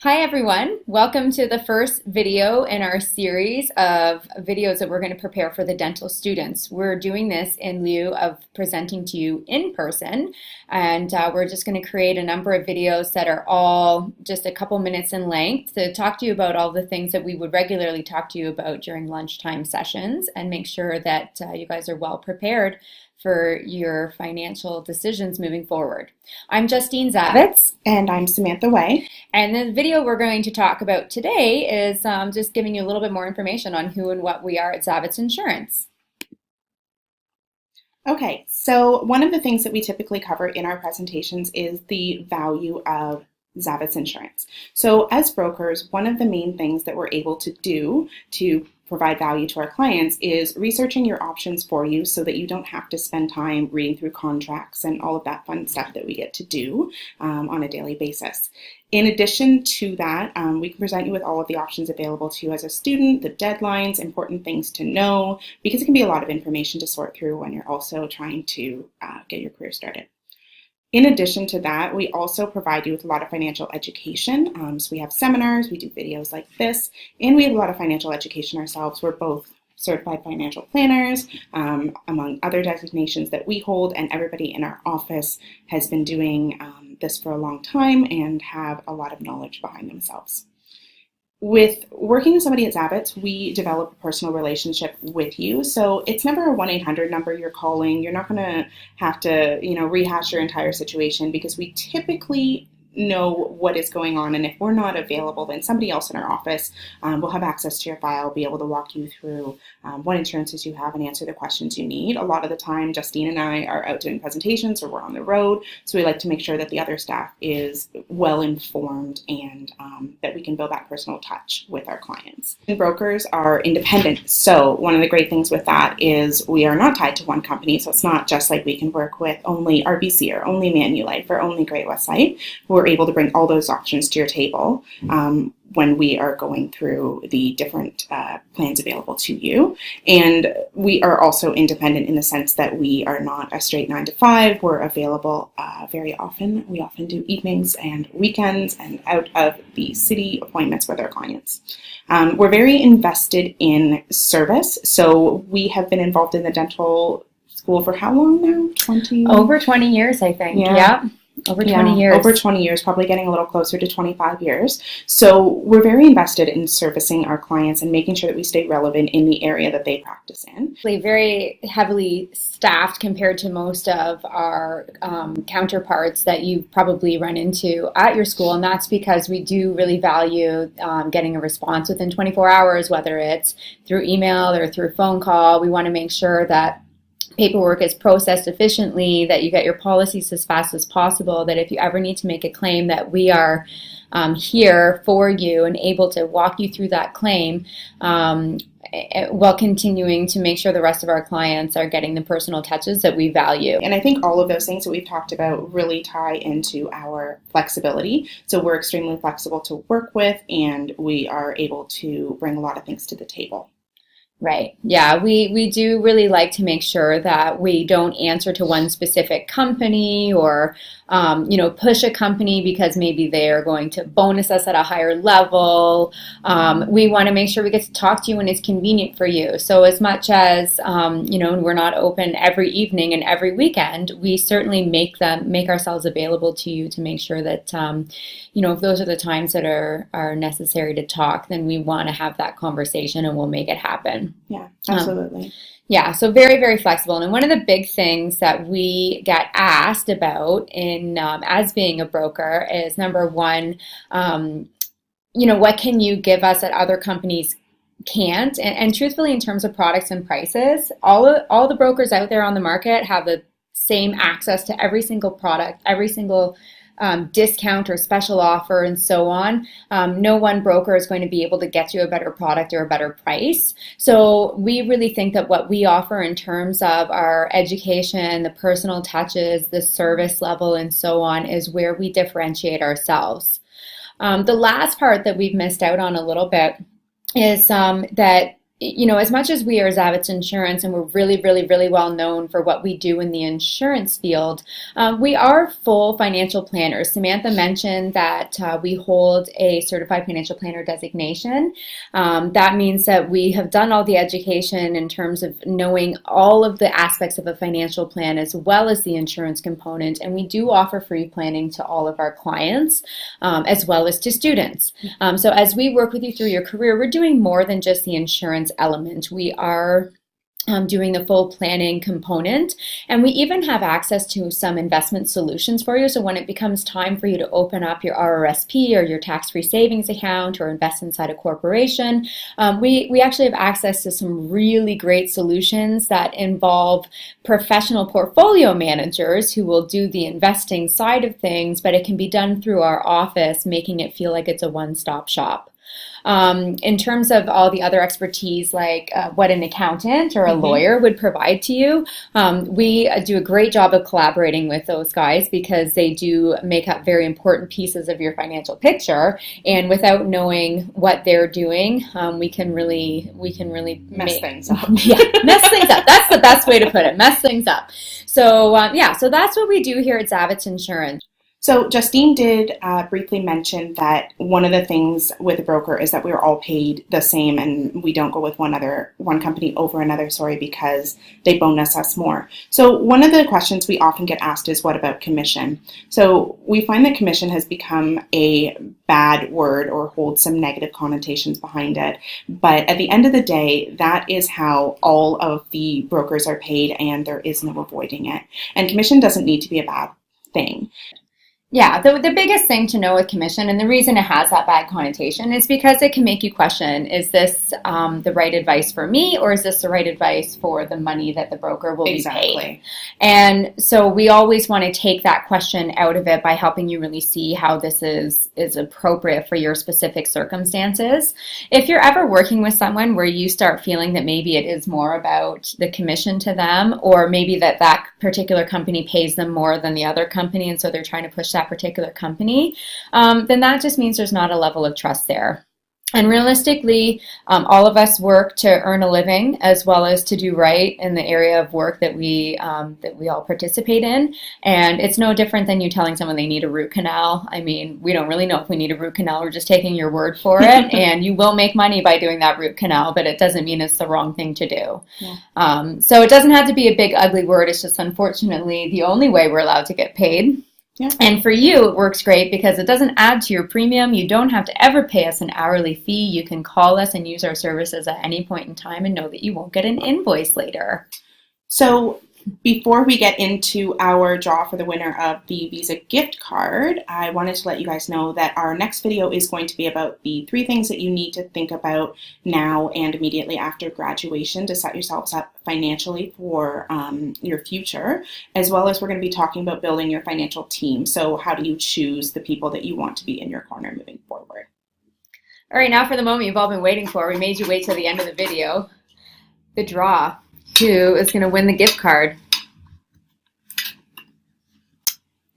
Hi everyone, welcome to the first video in our series of videos that we're going to prepare for the dental students. We're doing this in lieu of presenting to you in person, and we're just going to create a number of videos that are all just a couple minutes in length to talk to you about all the things that we would regularly talk to you about during lunchtime sessions and make sure that you guys are well prepared for your financial decisions moving forward. I'm Justine Zavitz. And I'm Samantha Way. And the video we're going to talk about today is just giving you a little bit more information on who and what we are at Zavitz Insurance. Okay, so one of the things that we typically cover in our presentations is the value of Zavitz Insurance. So as brokers, one of the main things that we're able to do to provide value to our clients is researching your options for you so that you don't have to spend time reading through contracts and all of that fun stuff that we get to do on a daily basis. In addition to that, we can present you with all of the options available to you as a student, the deadlines, important things to know, because it can be a lot of information to sort through when you're also trying to get your career started. In addition to that, we also provide you with a lot of financial education. So we have seminars, we do videos like this, and we have a lot of financial education ourselves. We're both certified financial planners, among other designations that we hold, and everybody in our office has been doing this for a long time and have a lot of knowledge behind themselves. With working with somebody at Zavitz, we develop a personal relationship with you. So it's never a 1-800 number you're calling. You're not going to have to, rehash your entire situation because we typically know what is going on. And if we're not available, then somebody else in our office will have access to your file, be able to walk you through what insurances you have and answer the questions you need. A lot of the time, Justine and I are out doing presentations or we're on the road. So we like to make sure that the other staff is well informed and that we can build that personal touch with our clients. And brokers are independent. So one of the great things with that is we are not tied to one company. So it's not just like we can work with only RBC or only Manulife or only Great West Life. We're able to bring all those options to your table when we are going through the different plans available to you. And we are also independent in the sense that we are not a straight 9 to 5. We're available very often. We often do evenings and weekends and out of the city appointments with our clients. We're very invested in service. So we have been involved in the dental school for how long now? Over 20 years, I think. Yeah. Over 20 years. Over 20 years, probably getting a little closer to 25 years. So we're very invested in servicing our clients and making sure that we stay relevant in the area that they practice in. Very heavily staffed compared to most of our counterparts that you've probably run into at your school. And that's because we do really value getting a response within 24 hours, whether it's through email or through phone call. We want to make sure that paperwork is processed efficiently, that you get your policies as fast as possible, that if you ever need to make a claim, that we are here for you and able to walk you through that claim while continuing to make sure the rest of our clients are getting the personal touches that we value. And I think all of those things that we've talked about really tie into our flexibility. So we're extremely flexible to work with, and we are able to bring a lot of things to the table. Right. Yeah, we do really like to make sure that we don't answer to one specific company or, push a company because maybe they are going to bonus us at a higher level. We want to make sure we get to talk to you when it's convenient for you. So as much as, we're not open every evening and every weekend, we certainly make ourselves available to you to make sure that, if those are the times that are necessary to talk, then we want to have that conversation and we'll make it happen. Yeah, absolutely. So very, very flexible. And one of the big things that we get asked about in as being a broker is, number one, what can you give us that other companies can't? And truthfully, in terms of products and prices, all the brokers out there on the market have the same access to every single product, every single discount or special offer and so on. No one broker is going to be able to get you a better product or a better price. So we really think that what we offer in terms of our education, the personal touches, the service level and so on is where we differentiate ourselves. The last part that we've missed out on a little bit is that as much as we are Zavitz Insurance and we're really, really, really well known for what we do in the insurance field, we are full financial planners. Samantha mentioned that we hold a certified financial planner designation. That means that we have done all the education in terms of knowing all of the aspects of a financial plan as well as the insurance component. And we do offer free planning to all of our clients as well as to students. So as we work with you through your career, we're doing more than just the insurance element. We are doing the full planning component, and we even have access to some investment solutions for you. So when it becomes time for you to open up your RRSP or your tax-free savings account or invest inside a corporation, we actually have access to some really great solutions that involve professional portfolio managers who will do the investing side of things, but it can be done through our office, making it feel like it's a one-stop shop. In terms of all the other expertise, like what an accountant or a lawyer would provide to you, we do a great job of collaborating with those guys because they do make up very important pieces of your financial picture. And without knowing what they're doing, we can really Mess things up. Yeah, mess things up. That's the best way to put it. Mess things up. So so that's what we do here at Zavitz Insurance. So Justine did briefly mention that one of the things with a broker is that we're all paid the same, and we don't go with one company over another, because they bonus us more. So one of the questions we often get asked is, what about commission? So we find that commission has become a bad word or holds some negative connotations behind it. But at the end of the day, that is how all of the brokers are paid, and there is no avoiding it. And commission doesn't need to be a bad thing. Yeah, the biggest thing to know with commission, and the reason it has that bad connotation, is because it can make you question, is this the right advice for me, or is this the right advice for the money that the broker will be paid? And so we always want to take that question out of it by helping you really see how this is appropriate for your specific circumstances. If you're ever working with someone where you start feeling that maybe it is more about the commission to them, or maybe that particular company pays them more than the other company, and so they're trying to push that particular company, then that just means there's not a level of trust there. And realistically, all of us work to earn a living as well as to do right in the area of work that we all participate in. And it's no different than you telling someone they need a root canal. I mean, we don't really know if we need a root canal. We're just taking your word for it. And you will make money by doing that root canal, but it doesn't mean it's the wrong thing to do. Yeah. So it doesn't have to be a big, ugly word. It's just unfortunately the only way we're allowed to get paid. Yeah. And for you, it works great because it doesn't add to your premium. You don't have to ever pay us an hourly fee. You can call us and use our services at any point in time and know that you won't get an invoice later. So before we get into our draw for the winner of the Visa gift card, I wanted to let you guys know that our next video is going to be about the 3 things that you need to think about now and immediately after graduation to set yourselves up financially for your future, as well as we're going to be talking about building your financial team. So how do you choose the people that you want to be in your corner moving forward? All right, now for the moment you've all been waiting for. We made you wait till the end of the video. The draw. Who is going to win the gift card?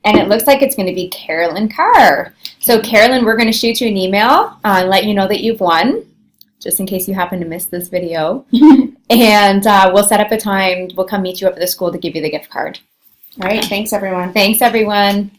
And it looks like it's going to be Carolyn Carr. So Carolyn, we're going to shoot you an email and let you know that you've won, just in case you happen to miss this video. And we'll set up a time. We'll come meet you up at the school to give you the gift card. All right. Thanks, everyone. Thanks, everyone.